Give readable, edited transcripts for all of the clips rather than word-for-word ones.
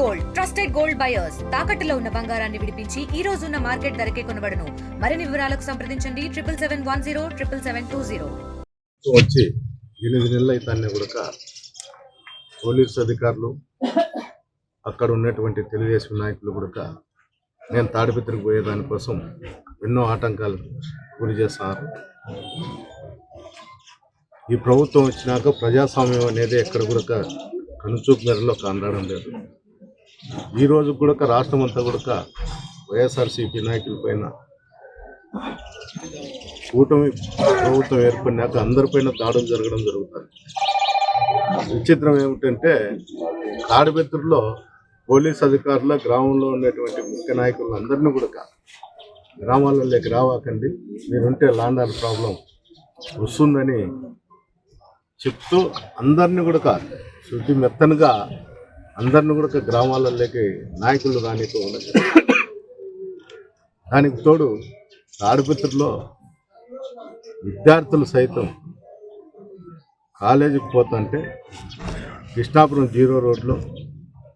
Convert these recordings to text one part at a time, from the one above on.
Gold trusted gold buyers తాకట్టులో ఉన్న బంగారాన్ని విడిపించి ఈ రోజు ఉన్న మార్కెట్ ధరకే కొనబడును. మరిన్ని వివరాలకు సంప్రదించండి 7771077720. వచ్చి 8 నెలలు అయితే కూడా పోలీసు అధికారులు అక్కడ ఉన్నటువంటి తెలుగుదేశం నాయకులు కూడా నేను తాడిపత్రికి పోయేదానికోసం ఎన్నో ఆటంకాలు గురి చేస్తున్నారు. ఈ ప్రభుత్వం వచ్చినాక ప్రజాస్వామ్యం అనేది ఎక్కడ కూడా కనుచూపు మేరలో కానడం లేదు. ఈరోజు కూడా రాష్ట్రం అంతా కూడా వైఎస్ఆర్సీపీ నాయకుల పైన కూటమి ప్రభుత్వం ఏర్పడినాక అందరిపైన దాడులు జరగడం జరుగుతుంది. విచిత్రం ఏమిటంటే తాడిపత్రిలో పోలీస్ అధికారుల గ్రామంలో ఉన్నటువంటి ముఖ్య నాయకులను అందరినీ కూడా గ్రామాలలోకి రావాకండి, మీరుంటే ల్యాండ్ ఆర్డర్ ప్రాబ్లం వస్తుందని చెప్తూ అందరినీ కూడా శుద్ధి మెత్తనగా అందరిని కూడా గ్రామాలలోకి నాయకులు రానివ్వకుండా. దానికి తోడు తాడిపత్రిలో విద్యార్థులు సైతం కాలేజీకి పోతుంటే కృష్ణాపురం 0 రోడ్లో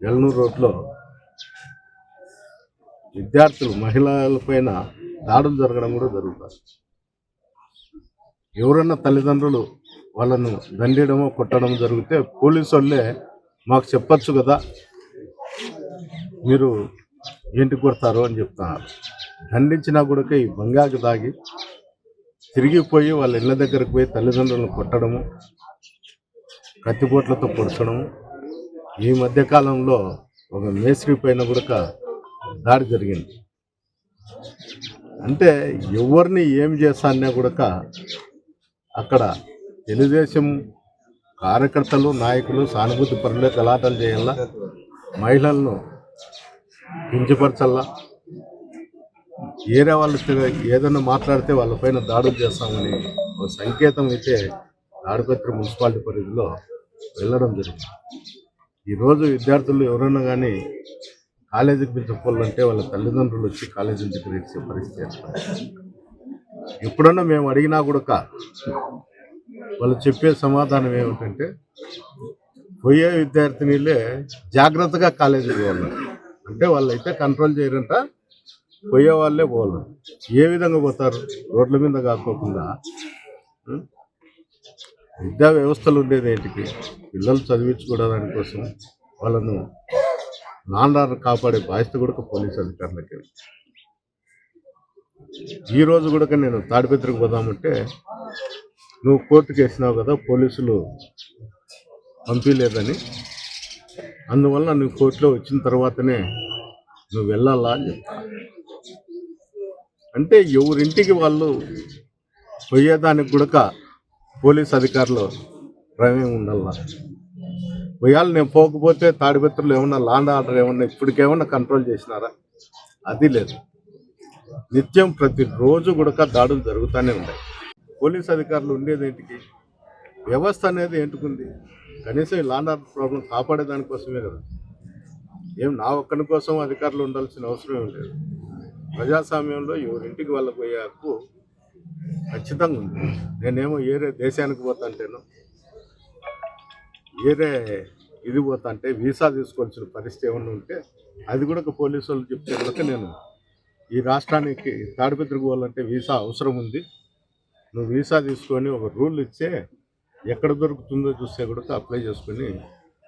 ఎల్నూరు రోడ్లో విద్యార్థులు మహిళలపైన దాడులు జరగడం కూడా జరుగుతుంది. ఎవరన్నా తల్లిదండ్రులు వాళ్ళను దండేయడమో కొట్టడం జరిగితే పోలీసు వాళ్ళే మాకు చెప్పచ్చు కదా, మీరు ఏంటి కొడతారు అని చెప్తున్నారు. దండించినా కూడా ఈ బంగాకి దాగి తిరిగిపోయి వాళ్ళ ఇళ్ళ దగ్గరకు పోయి తల్లిదండ్రులను కొట్టడము, కత్తిపోట్లతో పొడచడము. ఈ మధ్యకాలంలో ఒక మేస్త్రి పైన కూడా దాడి జరిగింది. అంటే ఎవరిని ఏం చేస్తానే కూడా అక్కడ తెలుగుదేశం కార్యకర్తలు నాయకులు సానుభూతి పరులే గలాటలు చేయాలా, మహిళలను కించపరచల్లా, ఏరే వాళ్ళు ఏదైనా మాట్లాడితే వాళ్ళపైన దాడులు చేస్తామని ఒక సంకేతం అయితే తాడిపత్రి మున్సిపాలిటీ పరిధిలో వెళ్ళడం జరిగింది. ఈరోజు విద్యార్థులు ఎవరైనా కానీ కాలేజీకి పిలిచిపోవాలంటే వాళ్ళ తల్లిదండ్రులు వచ్చి కాలేజీ దగ్గర ఇచ్చే పరిస్థితి ఏర్పడింది. ఎప్పుడన్నా మేము అడిగినా కూడా వాళ్ళు చెప్పే సమాధానం ఏమిటంటే పోయే విద్యార్థినిలే జాగ్రత్తగా కాలేజీకి పోవాలి, అంటే వాళ్ళైతే కంట్రోల్ చేయరంట, పోయే వాళ్ళే పోవాలి. ఏ విధంగా పోతారు? రోడ్ల మీద కాకోకుండా విద్యా వ్యవస్థలు ఉండేది ఏంటికి? పిల్లలు చదివించుకోవడం దానికోసం వాళ్ళను నాండాన్ని కాపాడే బాధ్యత కూడా పోలీసు అధికారులకి. ఈరోజు కూడా నేను తాడిపత్రికి పోదామంటే నువ్వు కోర్టుకు వేసినావు కదా, పోలీసులు పంపించలేదని, అందువల్ల నువ్వు కోర్టులో వచ్చిన తర్వాతనే నువ్వు వెళ్ళాలా అని చెప్తా. అంటే ఎవరింటికి వాళ్ళు పోయేదానికి కూడా పోలీస్ అధికారులు ప్రమేయం ఉండాలా. పోయాలి, నేను పోకపోతే తాడిపత్రులు ఏమన్నా ల్యాండ్ ఆర్డర్ ఏమన్నా ఇప్పటికేమన్నా కంట్రోల్ చేసినారా? అది లేదు. నిత్యం ప్రతిరోజు కూడా దాడులు జరుగుతూనే ఉన్నాయి. పోలీస్ అధికారులు ఉండేది ఏంటికి? వ్యవస్థ అనేది ఏంటుకుంది? కనీసం ఈ ల్యాండ్ ఆర్డర్ ప్రాబ్లం కాపాడేదానికోసమే కదా. ఏం నా ఒక్కడి కోసం అధికారులు ఉండాల్సిన అవసరం ఏం లేదు. ప్రజాస్వామ్యంలో ఎవరింటికి వాళ్ళ పోయే హక్కు ఖచ్చితంగా ఉంది. నేనేమో ఏరే దేశానికి పోతాంటేనో ఏరే ఇది పోతాంటే వీసా తీసుకోవాల్సిన పరిస్థితి ఏమన్నా ఉంటే అది కూడా పోలీసు వాళ్ళు చెప్తే కనుక నేను ఈ రాష్ట్రానికి తాడిపత్రికి పోవాలంటే వీసా అవసరం ఉంది, నువ్వు వీసా తీసుకొని ఒక రూల్ ఇచ్చే ఎక్కడ దొరుకుతుందో చూస్తే కూడా అప్లై చేసుకొని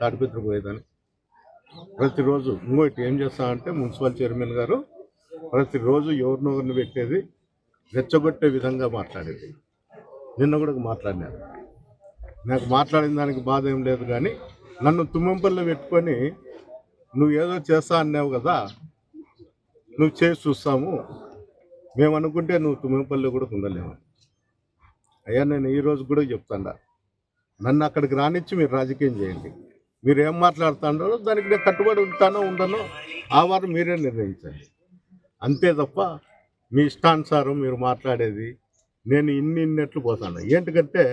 తాడిపత్రికి పోయేదాన్ని. ప్రతిరోజు ఇంకోటి ఏం చేస్తామంటే మున్సిపల్ చైర్మన్ గారు ప్రతిరోజు ఎవరినొకరిని పెట్టేది, రెచ్చగొట్టే విధంగా మాట్లాడేది. నిన్న కూడా మాట్లాడినారు. నాకు మాట్లాడిన దానికి బాధ ఏం లేదు, కానీ నన్ను తుమ్మంపల్లిలో పెట్టుకొని నువ్వు ఏదో చేస్తా అన్నావు కదా, నువ్వు చేసి చూస్తాము మేము అనుకుంటే నువ్వు తుమ్మంపల్లిలో కూడా ఉండలేవు. అయ్యా, నేను ఈరోజు కూడా చెప్తాను, నన్ను అక్కడికి రానిచ్చి మీరు రాజకీయం చేయండి. మీరు ఏం మాట్లాడుతున్నారో దానికి నేను కట్టుబడి ఉంటానో ఉండనో ఆ వారం మీరే నిర్ణయించండి. అంతే తప్ప మీ ఇష్టానుసారం మీరు మాట్లాడేది నేను ఇన్నెట్లు పోతాను. ఏంటికంటే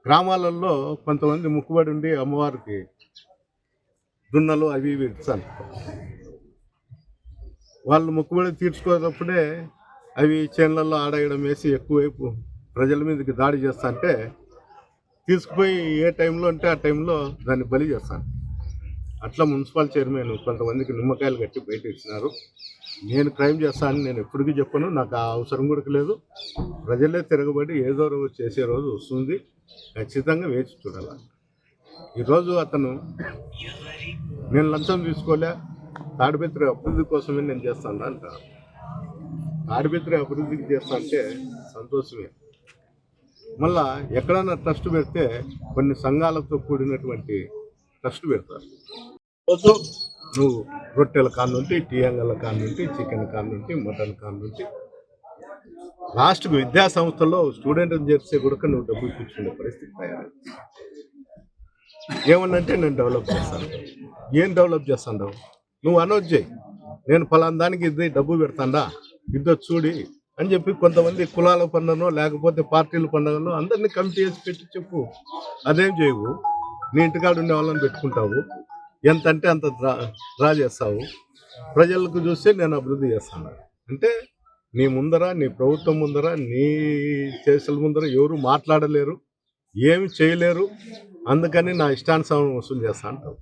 గ్రామాలలో కొంతమంది ముక్కుబడి ఉండి అమ్మవారికి దున్నలు అవి ఇవి ఇస్తాను. వాళ్ళు ముక్కుబడి తీర్చుకునేటప్పుడే అవి చేనులలో ఆడేయడం వేసి ఎక్కువైపు ప్రజల మీదకి దాడి చేస్తా అంటే తీసుకుపోయి ఏ టైంలో అంటే ఆ టైంలో దాన్ని బలి చేస్తాను. అట్లా మున్సిపల్ చైర్మన్ కొంతమందికి నిమ్మకాయలు కట్టి బయట ఇచ్చినారు. నేను క్రైమ్ చేస్తానని నేను ఎప్పటికీ చెప్పను, నాకు ఆ అవసరం కూడా లేదు. ప్రజలే తిరగబడి ఏదో రోజు చేసే రోజు వస్తుంది, ఖచ్చితంగా వేచి చూడాలి. ఈరోజు అతను నేను లంచం తీసుకోలే, తాడిపత్రి అభివృద్ధి కోసమే నేను చేస్తాను అంటాను. తాడిపత్రి అభివృద్ధికి చేస్తా అంటే సంతోషమే. మళ్ళా ఎక్కడన్నా ట్రస్ట్ పెడితే కొన్ని సంఘాలతో కూడినటువంటి ట్రస్ట్ పెడతారు. రోజు నువ్వు రొట్టెల కాన్ నుండి, టీ అంగళ్ళ కాన్ నుండి, చికెన్ కాన్ నుండి, మటన్ కాన్ నుండి లాస్ట్కి విద్యా సంస్థల్లో స్టూడెంట్ని చేస్తే కూడా నువ్వు డబ్బులు ఇప్పించుకునే పరిస్థితి తయారైంది. ఏమన్నంటే నేను డెవలప్ చేస్తాను. ఏం డెవలప్ చేస్తాను? నువ్వు అనౌన్స్ చేయి, నేను ఫలానా దానికి ఇది డబ్బు పెడతాడా, ఇద్దరు చూడి అని చెప్పి కొంతమంది కులాల పండుగనో లేకపోతే పార్టీల పండుగనో అందరినీ కమిటీ చేసి పెట్టి చెప్పు. అదేం చేయవు, నీ ఇంటికాడ ఉండే వాళ్ళని పెట్టుకుంటావు, ఎంత అంటే అంత డ్రా చేస్తావు. ప్రజలకు చూస్తే నేను అభివృద్ధి చేస్తాను అంటే నీ ముందర, నీ ప్రభుత్వం ముందర, నీ చేసల ముందర ఎవరు మాట్లాడలేరు, ఏమి చేయలేరు. అందుకని నా ఇష్టానుసారం వసూలు చేస్తా అంటావు.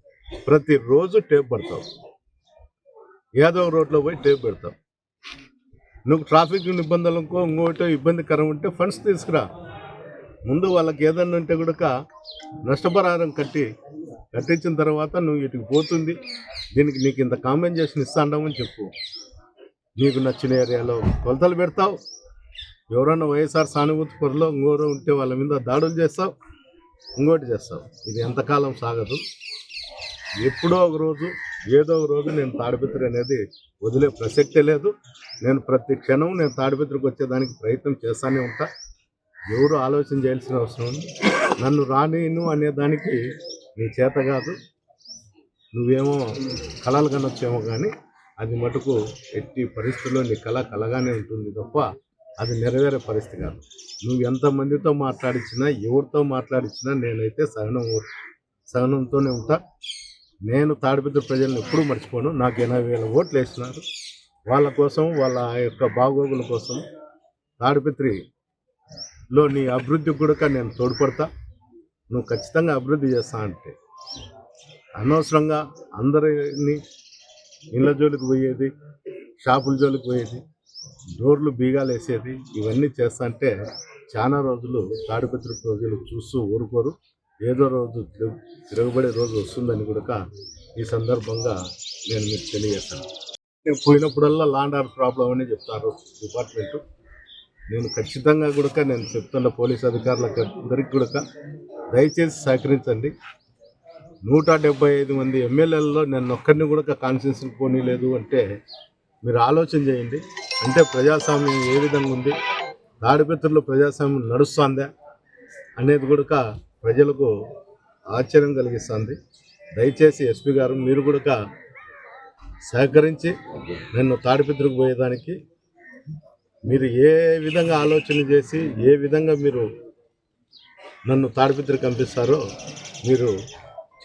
ప్రతిరోజు టేప్ పడతావు, ఏదో రోడ్లో పోయి టేప్ పెడతావు. నువ్వు ట్రాఫిక్ నిబంధనలకు ఇంకోటో ఇబ్బందికరం ఉంటే ఫండ్స్ తీసుకురా. ముందు వాళ్ళకి ఏదన్నా ఉంటే కూడా నష్టపరిహారం కట్టించిన తర్వాత నువ్వు ఇటుకు పోతుంది, దీనికి నీకు ఇంత కాంపెన్సేషన్ ఇస్తాండామని చెప్పు. నీకు నచ్చిన ఏరియాలో కొలతలు పెడతావు. ఎవరన్నా వైఎస్ఆర్ సానుభూతి పొరలో ఇంకోరో ఉంటే వాళ్ళ మీద దాడులు చేస్తావు, ఇంకోటి చేస్తావు. ఇది ఎంతకాలం సాగదు. ఎప్పుడో ఒక రోజు ఏదో ఒక రోజు నేను తాడిపత్రి అనేది వదిలే ప్రసక్తే లేదు. నేను ప్రతి క్షణం నేను తాడిపత్రికి వచ్చేదానికి ప్రయత్నం చేస్తూనే ఉంటా. ఎవరు ఆలోచన చేయాల్సిన అవసరం ఉంది. నన్ను రానిను అనేదానికి నీ చేత కాదు. నువ్వేమో కళలు కనొచ్చేమో కానీ అది మటుకు ఎట్టి పరిస్థితుల్లో నీ కళ కలగానే ఉంటుంది తప్ప అది నెరవేరే పరిస్థితి కాదు. నువ్వు ఎంతమందితో మాట్లాడించినా, ఎవరితో మాట్లాడించినా నేనైతే సహనంతోనే ఉంటా. నేను తాడిపత్రి ప్రజలను ఎప్పుడూ మర్చిపోను. నాకు 80,000 ఓట్లు వేసినారు. వాళ్ళ కోసం, వాళ్ళ యొక్క బాగోగుల కోసం తాడిపత్రిలో నీ అభివృద్ధికి కూడా నేను తోడ్పడతా. నువ్వు ఖచ్చితంగా అభివృద్ధి చేస్తా అంటే అనవసరంగా అందరినీ ఇళ్ళ జోలికి పోయేది, షాపుల జోలికి పోయేది, డోర్లు బీగాలు వేసేది, ఇవన్నీ చేస్తా అంటే చాలా రోజులు తాడిపత్రి ప్రజలు చూస్తూ ఊరుకోరు. ఏదో రోజు తిరగబడే రోజు వస్తుందని కూడా ఈ సందర్భంగా నేను మీకు తెలియజేస్తాను. నేను పోయినప్పుడల్లా ల్యాండ్ ఆర్డర్ ప్రాబ్లం అని చెప్తారు డిపార్ట్మెంటు. నేను ఖచ్చితంగా కూడా నేను చెప్తున్న పోలీస్ అధికారులకు అందరికీ కూడా దయచేసి సహకరించండి. 175 మంది ఎమ్మెల్యేలలో నన్ను ఒక్కరిని కూడా కాన్స్టిట్యూన్సీకి పోనీలేదు అంటే మీరు ఆలోచన చేయండి. అంటే ప్రజాస్వామ్యం ఏ విధంగా ఉంది, తాడిపత్రిలో ప్రజాస్వామ్యం నడుస్తుందా అనేది కూడా ప్రజలకు ఆశ్చర్యం కలిగిస్తుంది. దయచేసి ఎస్పీ గారు మీరు కూడా సహకరించి నన్ను తాడిపత్రికి పోయేదానికి మీరు ఏ విధంగా ఆలోచన చేసి ఏ విధంగా మీరు నన్ను తాడిపత్రికి పంపిస్తారో మీరు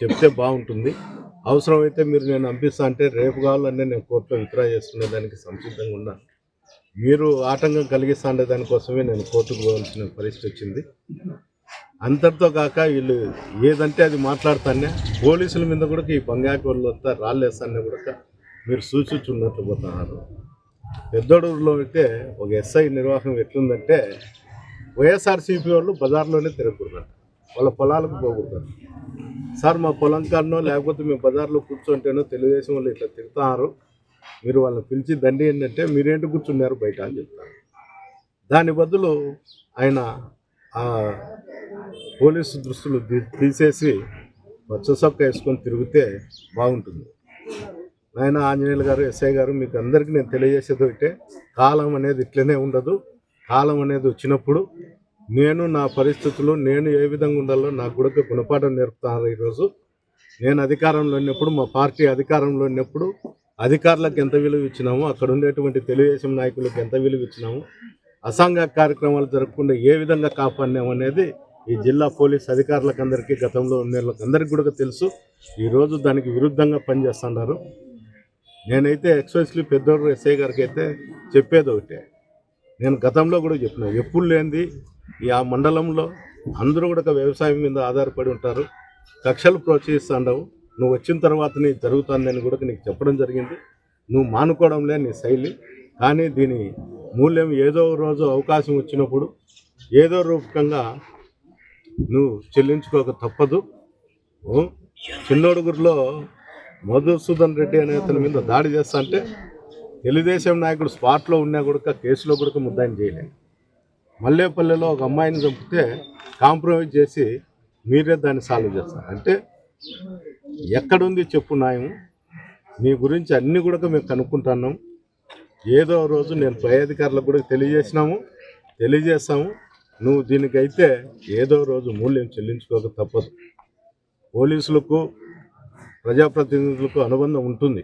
చెప్తే బాగుంటుంది. అవసరమైతే మీరు నేను పంపిస్తా అంటే రేపు కావాలనే నేను కోర్టులో విత్డ్రా చేసుకునే దానికి సంసిద్ధంగా ఉన్నాను. మీరు ఆటంకం కలిగిస్తా ఉండే దానికోసమే నేను కోర్టుకు పోవాల్సిన పరిస్థితి వచ్చింది. అంతటితో కాక వీళ్ళు ఏదంటే అది మాట్లాడుతానే పోలీసుల మీద కూడా ఈ బంగాకి వాళ్ళంతా రాళ్ళేస్తానే కూడా మీరు సూచించున్నట్లు పోతున్నారు. పెద్దోడూరులో అయితే ఒక ఎస్ఐ నిర్వాహం ఎట్లుందంటే వైఎస్ఆర్సీపీ వాళ్ళు బజార్లోనే తిరగకూడదు, వాళ్ళ పొలాలకు పోకూడదు. సార్ మా పొలం కాడనో లేకపోతే మేము బజార్లో కూర్చుంటేనో తెలుగుదేశం వాళ్ళు ఇట్లా తిరుగుతున్నారు, మీరు వాళ్ళని పిలిచి దండి ఏంటంటే మీరేంటి కూర్చున్నారు బయట అని చెప్తారు. దాని బదులు ఆయన పోలీసు దృష్టిలు తీసేసి పచ్చ సొక్క వేసుకొని తిరిగితే బాగుంటుంది. నాయన ఆంజనేయులు గారు, ఎస్ఐ గారు, మీకు అందరికీ నేను తెలియజేసేది ఒకటే, కాలం అనేది ఇట్లనే ఉండదు. కాలం అనేది వచ్చినప్పుడు నేను నా పరిస్థితులు నేను ఏ విధంగా ఉండాలో నాకు కూడా గుణపాఠం నేర్పుతాను. ఈరోజు నేను అధికారంలో ఉన్నప్పుడు, మా పార్టీ అధికారంలో ఉన్నప్పుడు అధికారులకు ఎంత విలువ ఇచ్చినామో, అక్కడ ఉండేటువంటి తెలుగుదేశం నాయకులకు ఎంత విలువ ఇచ్చినామో, అసాంఘిక కార్యక్రమాలు జరగకుండా ఏ విధంగా కాపాడినాం అనేది ఈ జిల్లా పోలీస్ అధికారులకు అందరికీ, గతంలో ఉన్న వాళ్ళకి అందరికీ కూడా తెలుసు. ఈరోజు దానికి విరుద్ధంగా పనిచేస్తున్నారు. నేనైతే ఎక్స్పెషల్లీ పెద్దోడు ఎస్ఐ గారికి అయితే చెప్పేది ఒకటే, నేను గతంలో కూడా చెప్పిన, ఎప్పుడు లేనిది ఈ ఆ మండలంలో అందరూ కూడా వ్యవసాయం మీద ఆధారపడి ఉంటారు, కక్షలు ప్రోత్సహిస్తుండవు. నువ్వు వచ్చిన తర్వాత నీకు జరుగుతుందని కూడా నీకు చెప్పడం జరిగింది. నువ్వు మానుకోవడంలే నీ శైలి. కానీ దీని మూల్యం ఏదో రోజు అవకాశం వచ్చినప్పుడు ఏదో రూపకంగా నువ్వు చెల్లించుకోక తప్పదు. చిన్నోడుగురిలో మధుసూదన్ రెడ్డి అనే అతని మీద దాడి చేస్తా అంటే తెలుగుదేశం నాయకుడు స్పాట్లో ఉన్నా కూడా కేసులో కూడా ముద్దాయిని చేయలేదు. మల్లేపల్లెలో ఒక అమ్మాయిని చంపితే కాంప్రమైజ్ చేసి మీరే దాన్ని సాల్వ్ చేస్తారు అంటే ఎక్కడుంది చెప్పు న్యాయం? నీ గురించి అన్నీ కూడా మేము కనుక్కుంటున్నాం. ఏదో రోజు నేను పై అధికారులకు కూడా తెలియజేస్తాము. నువ్వు దీనికైతే ఏదో రోజు మూల్యం చెల్లించుకోక తప్పదు. పోలీసులకు ప్రజాప్రతినిధులకు అనుబంధం ఉంటుంది.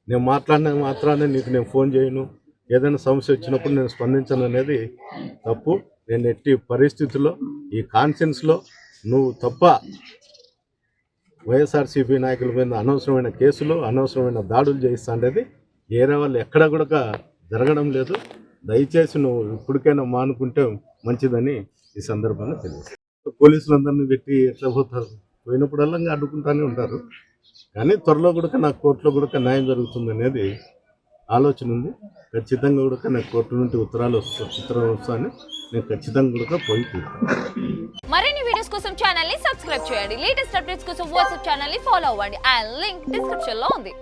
నేను మాట్లాడిన మాత్రాన్ని నీకు నేను ఫోన్ చేయను, ఏదైనా సమస్య వచ్చినప్పుడు నేను స్పందించను అనేది తప్పు. నేను ఎట్టి పరిస్థితుల్లో ఈ కాన్ఫరెన్స్లో నువ్వు తప్ప వైఎస్ఆర్సీపీ నాయకుల మీద అనవసరమైన కేసులు, అనవసరమైన దాడులు చేయిస్తా అనేది ఏరే వాళ్ళు ఎక్కడ కూడా జరగడం లేదు. దయచేసి నువ్వు ఇప్పటికైనా మానుకుంటే మంచిదని ఈ సందర్భంగా తెలియదు. పోలీసులందరినీ పెట్టి ఎట్లా పోతారు? పోయినప్పుడల్లా అడ్డుకుంటానే ఉంటారు. కానీ త్వరలో కూడా నాకు కోర్టులో కూడా న్యాయం జరుగుతుంది అనేది ఆలోచన ఉంది. ఖచ్చితంగా కూడా నాకు కోర్టు నుండి ఉత్తరాలు వస్తాయని నేను ఖచ్చితంగా కూడా పోయి తీరుతాను. మరిన్ని వీడియోస్ కోసం ఛానల్ ని సబ్స్క్రైబ్ చేయండి. లేటెస్ట్ అప్డేట్స్ కోసం వాట్సాప్ ఛానల్ ని ఫాలో అవ్వండి. ఆ లింక్ డిస్క్రిప్షన్ లో ఉంది.